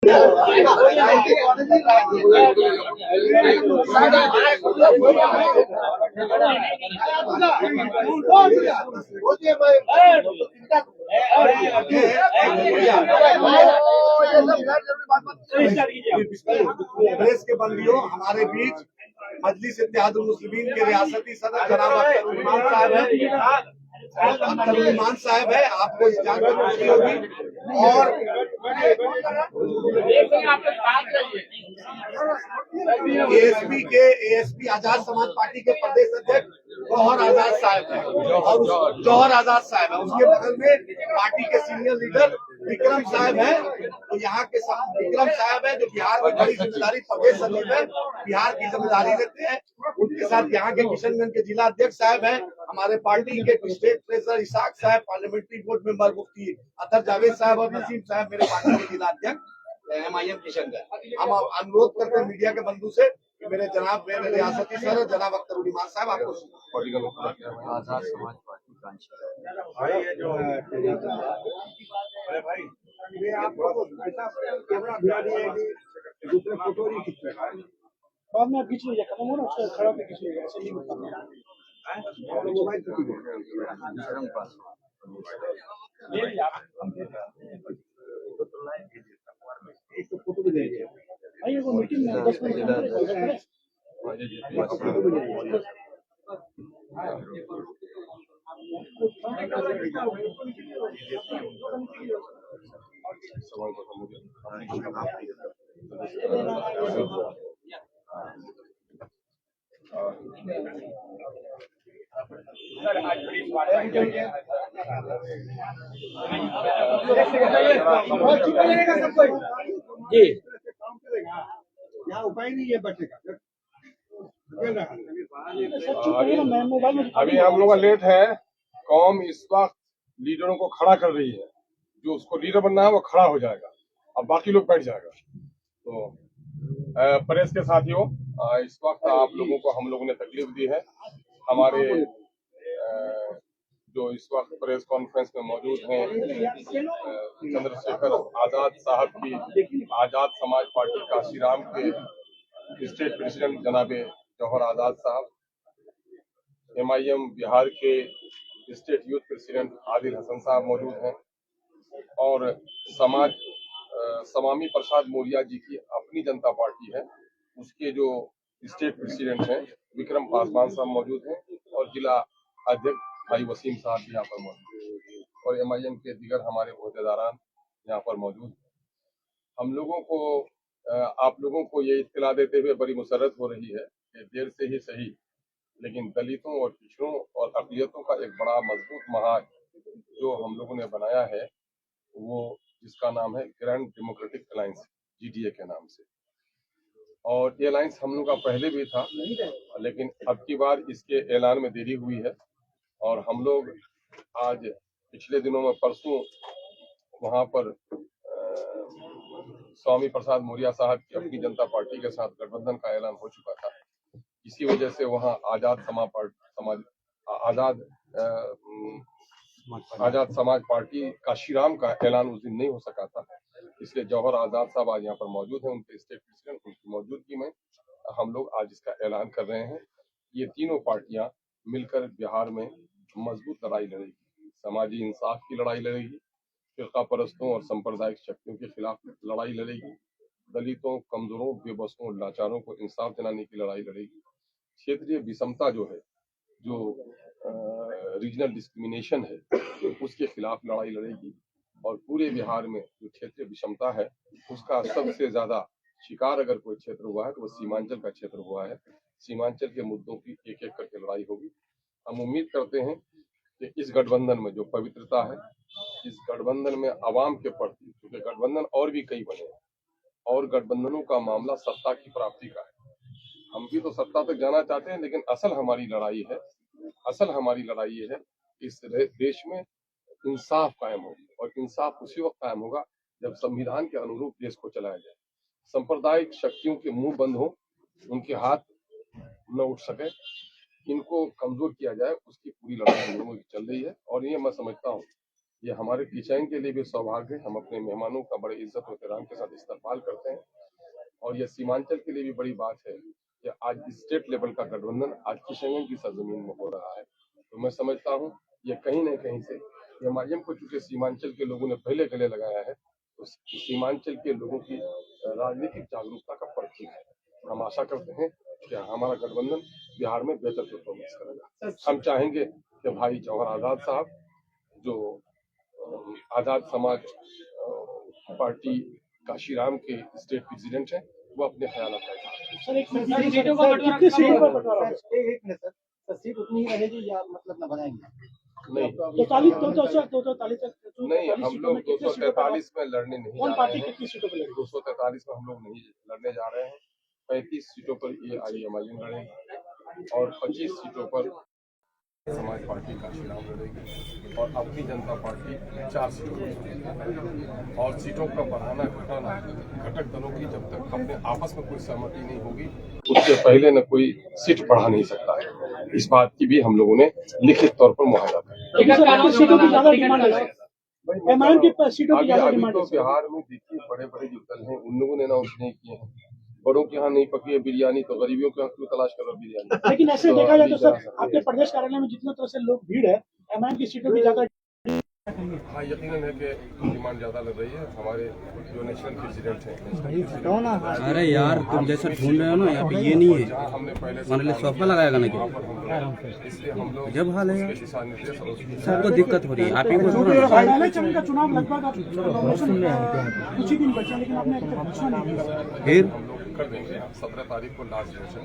Press के बंदियों, हमारे बीच मजलिस इत्तेहादुल मुस्लिमीन के रियासती सदर जनाब अख्तर उस्मान साहब है। अख्तर उस्मान साहब है, आपको इस जानकर खुशी होगी। और एएसपी आजाद समाज पार्टी के प्रदेश अध्यक्ष जौहर आजाद साहब है, और जौहर आजाद साहब है। उसके बगल में पार्टी के सीनियर लीडर विक्रम साहब है। तो यहाँ के विक्रम साहब है जो बिहार में बड़ी जिम्मेदारी, प्रदेश सचिव है, बिहार की जिम्मेदारी लेते हैं। उनके साथ यहाँ के किशनगंज के जिला अध्यक्ष साहब है, हमारे पार्टी के स्टेट ट्रेजरर इसाक साहब, पार्लियामेंट्री बोर्ड मेंबर मुफ्ती अतर जावेद साहब और नसीम साहब मेरे पार्टी के जिला अध्यक्ष MIM किशनगंज। हम अनुरोध करते हैं मीडिया के बंधु से कि मेरे रियासती सर जनाब अख्तर उस्मान साहब आपको आजाद समाज पार्टी भाई ये आपको ऐसा कैमरा भिड़ा दिया है कि दूसरे फोटो नहीं खींच रहा है। बाद में खींच लीजिए, खत्म हो ना, खड़ा पे खींच लीजिए, ऐसे नहीं होता। मोबाइल से एक तो फोटो भी दीजिए भाई, वो मीटिंग में 10 मिनट जी यहाँ उपाय नहीं है बच्चे का। अभी हम लोग का लेट है। कौम इस वक्त लीडरों को खड़ा कर रही है। जो उसको लीडर बनना है वो खड़ा हो जाएगा, अब बाकी लोग बैठ जाएगा। तो प्रेस के साथियों, इस वक्त आप लोगों को हम लोगों ने तकलीफ दी है। हमारे जो इस वक्त प्रेस कॉन्फ्रेंस में मौजूद हैं चंद्रशेखर आजाद साहब की आजाद समाज पार्टी काशीराम के स्टेट प्रेसिडेंट जनाबे जौहर आजाद साहब, MIM बिहार के state youth president Adil Hasan साहब मौजूद हैं, और समामी प्रसाद मौर्य जी की अपनी जनता पार्टी है, उसके जो स्टेट प्रेसिडेंट हैं विक्रम पासवान साहब मौजूद हैं, और जिला अध्यक्ष भाई वसीम साहब भी यहाँ पर मौजूद हैं, और MIM के दीगर हमारे ओहदेदारान यहाँ पर मौजूद हैं। हम लोगों को आप लोगों को ये इत्तला देते हुए बड़ी मुसरत हो रही है कि देर से ही सही, लेकिन दलितों और पिछड़ों और अक़लियतों का एक बड़ा मजबूत महाज जो हम लोगों ने बनाया है, वो जिसका नाम है ग्रैंड डेमोक्रेटिक अलायंस, GDA के नाम से। और ये अलायंस हम लोग का पहले भी था, लेकिन अब की बार इसके ऐलान में देरी हुई है। और हम लोग आज पिछले दिनों में परसों वहाँ पर स्वामी प्रसाद मौर्य साहब की अपनी जनता पार्टी के साथ गठबंधन का ऐलान हो चुका था। इसी वजह से वहाँ आजाद समाज पार्टी काशीराम का ऐलान उस दिन नहीं हो सका था। इसलिए जौहर आजाद साहब आज यहाँ पर मौजूद हैं, उनके स्टेट प्रेसिडेंट, उनकी मौजूदगी में हम लोग आज इसका ऐलान कर रहे हैं। ये तीनों पार्टियां मिलकर बिहार में मजबूत लड़ाई लड़ेगी, समाजी इंसाफ की लड़ाई लड़ेगी, फिरका परस्तों और सांप्रदायिक शक्तियों के खिलाफ लड़ाई लड़ेगी, दलितों, कमजोरों, बेबसों, लाचारों को इंसाफ दिलाने की लड़ाई लड़ेगी, क्षेत्रीय विषमता जो है, जो रीजनल डिस्क्रिमिनेशन है, उसके खिलाफ लड़ाई लड़ेगी, और पूरे बिहार में जो क्षेत्रीय विषमता है उसका सबसे ज्यादा शिकार अगर कोई क्षेत्र हुआ है तो वो सीमांचल का क्षेत्र हुआ है। सीमांचल के मुद्दों की एक एक करके लड़ाई होगी। हम उम्मीद करते हैं कि इस गठबंधन में जो पवित्रता है, इस गठबंधन में आवाम के प्रति, क्योंकि गठबंधन और भी कई बने हैं और गठबंधनों का मामला सत्ता की प्राप्ति का है। हम भी तो सत्ता तक जाना चाहते हैं, लेकिन असल हमारी लड़ाई ये है इस देश में इंसाफ कायम होगी, और इंसाफ उसी वक्त कायम होगा जब संविधान के अनुरूप देश को चलाया जाए, सांप्रदायिक शक्तियों के मुंह बंद हो, उनके हाथ न उठ सके, इनको कमजोर किया जाए, उसकी पूरी लड़ाई हम लोगों की चल रही है। और ये मैं समझता हूँ ये हमारे किचन के लिए भी सौभाग्य है। हम अपने मेहमानों का बड़े इज्जत और एहतराम के साथ इस्तकबाल करते हैं और यह सीमांचल के लिए भी बड़ी बात है कि आज स्टेट लेवल का गठबंधन आज किशनगंज की सरजमीन में हो रहा है। तो मैं समझता हूँ ये कहीं न कहीं से एमआईएम को चूंकि सीमांचल के लोगों ने पहले गले लगाया है तो सीमांचल के लोगों की राजनीतिक जागरूकता का प्रतीक है। हम आशा करते हैं कि हमारा गठबंधन बिहार में बेहतर परफॉर्मेंस करेगा। हम चाहेंगे कि भाई जौहर आजाद साहब जो आजाद समाज पार्टी काशीराम के स्टेट प्रेसिडेंट हैं वो अपने ख्याल सर एक सीटों का बंटवारा कितनी सीटों पर बंटवारा होगा? एक मिनट सर, सीट उतनी ही रहेगी या मतलब न बढ़ाएंगे? नहीं 243 तक नहीं, हम लोग 243 में लड़ने नहीं कौन जा पार्टी रहे हैं। कितनी सीटों पर लड़ेगी? 243 में हम लोग नहीं लड़ने जा रहे हैं। 35 सीटों पर ये आईएमआईएम लड़ेगी और 25 सीटों पर समाज पार्टी काशीराम लड़ेगी और अपनी जनता पार्टी 4 सीटों पर लड़ेगी। और सीटों का बढ़ाना घटाना घटक दलों की जब तक अपने आपस में कोई सहमति नहीं होगी उससे पहले न कोई सीट बढ़ा नहीं सकता है। इस बात की भी हम लोगों ने लिखित तौर पर मुआहदा किया। लेकिन सर आपकी सीटों की ज्यादा डिमांड है एमआईएम की सीटों की ज्यादा अभी डिमांड तो है। बिहार में देखिए बड़े बड़े जो दल हैं उन लोगों ने अनाउंस नहीं किए हैं। बड़ों के यहाँ नहीं पकी है बिरयानी तो गरीबियों के यहाँ क्यों तलाश करो बिरयानी। लेकिन ऐसे देखा जाए तो सर आपके प्रदेश कार्यालय में जितने तरह से लोग भीड़ है एमआईएम की सीटों की ज्यादा हाँ यकीनन है कि डिमांड ज्यादा लग रही है। हमारे जो नेशनल प्रेसिडेंट हैं अरे यार तुम जैसा ढूंढ रहे हो ना यहाँ पे ये नहीं है जहाँ हमने पहले मान लो सोफा लगाएगा ना वहाँ पर हम लोग इसलिए हम लोग जब हाल है उसके दिशा निर्देश और उसकी सबको दिक्कत हो रही है आप ही को थोड़ा ना। पहले चरण का चुनाव लगभग आप कुछ ही दिन बचे लेकिन आपने अभी तक घोषणा नहीं की। फिर हम लोग कर देंगे। 17 तारीख को लास्ट डेट है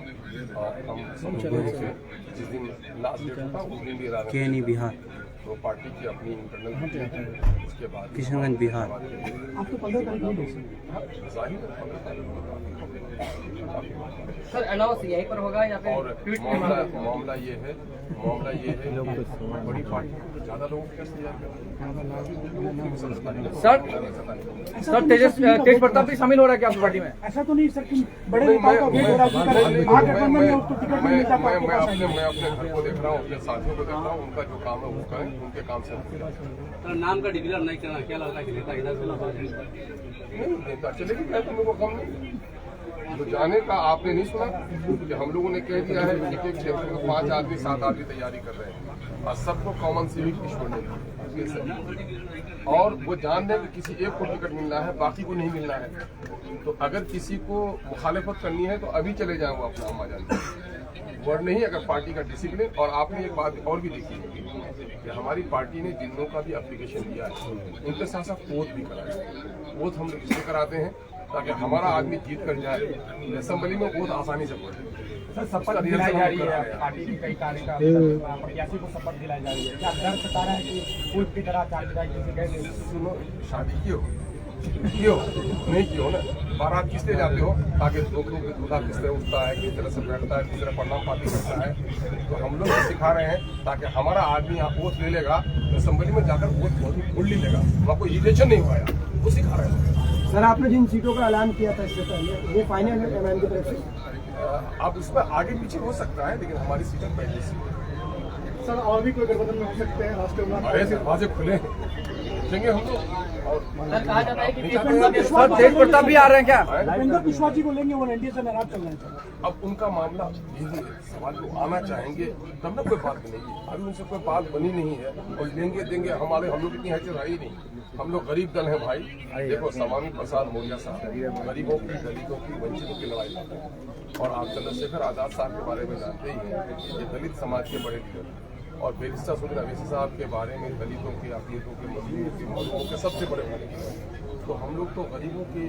और हम समझ से जिस दिन लास्ट डेट होता है उस दिन भी इरादा के नहीं बिहार तो पार्टी की अपनी इंटरनल उसके बाद किशनगंज बिहार आपको 15 तारीख नहीं जाहिर है 15 तारीख को सर अनाउंस यहीं पर होगा या और फिर मामला ये है बड़ी पार्टी ज्यादा लोगों के सर तेज प्रताप भी शामिल हो रहा है क्या आपकी पार्टी में? ऐसा तो नहीं सर कि बड़े नेताओं का वेट हो रहा है महागठबंधन में उसको टिकट नहीं मिलता मैं अपने घर को देख रहा हूँ अपने साथियों को देख रहा हूँ उनका जो काम है वो करें उनके काम से तो नाम का डिक्लेयर नहीं करना क्या लगता है कि नेता इधर से नहीं नेता चलेगी क्या तो मेरे को कम नहीं तो जाने का आपने नहीं सुना कि हम लोगों ने कह दिया है एक एक क्षेत्र में 5 आदमी 7 आदमी तैयारी कर रहे हैं और सबको कॉमन सिविक की छोड़ने की और वो जान रहे कि किसी एक को टिकट मिलना है बाकी को नहीं मिलना है। तो अगर किसी को मुखालिफत करनी है तो अभी चले जाए वो अपना अम्मा जान वर्ड नहीं अगर पार्टी का डिसिप्लिन। और आपने एक बात और भी देखी होगी कि हमारी पार्टी ने जिन लोगों का भी एप्लीकेशन दिया है उनके साथ साथ वोट भी कराया। वोट हम लोग इसलिए कराते हैं ताकि हमारा आदमी जीत कर जाए असेंबली में बहुत आसानी से पहुंचे। सर शपथ दिलाई जा रही है पार्टी की कई कार्यकर्ता प्रत्याशी को शपथ दिलाई जा रही है क्या डर सता रहा है कि पूर्व की तरह चाल सुनो शादी की हो नहीं की हो ना बारात किस लिए जाते हो ताकि दूल्हा किस तरह उठता है किस तरह से बैठता है किस तरह प्रणाम पाती करता है। तो हम लोग सिखा रहे हैं ताकि हमारा आदमी यहाँ वोट ले लेगा असेंबली में जाकर वोट बहुत फुल्ली लेगा वहाँ कोई इरिटेशन नहीं हुआ वो सिखा रहे हैं। सर आपने जिन सीटों का ऐलान किया था इससे पहले वो फाइनल है एमआईएम की तरफ से? अब उसमें आगे पीछे हो सकता है लेकिन हमारी सीटें पहले से सर और भी कोई गठबंधन में हो सकते हैं राष्ट्रीय अरे दरवाजे खुले देंगे हम लोग। और कहा जाता है कि सर तेज प्रताप भी आ रहे हैं क्या? उपेंद्र कुशवाहा जी को लेंगे वो एनडीए से नाराज चल रहे हैं सर। अब उनका मामला यही है सवाल को आना चाहेंगे तब ना कोई बात बनेगी। अभी उनसे कोई बात बनी नहीं है और लेंगे देंगे हम लोग इतनी हैसियत है ही नहीं। हम लोग गरीब दल हैं भाई। देखो स्वामी प्रसाद मौर्य साहब गरीबों की दलितों की वंचितों की लड़ाई लड़ते हैं और आप चंद्रशेखर आजाद साहब के बारे में जानते ही हैं ये दलित समाज के बड़े लीडर और बैरिस्टर सुनील अवैसी साहब के बारे में दलितों के अकलियतों के मजलूमों के सबसे बड़े लीडर। तो हम लोग तो गरीबों के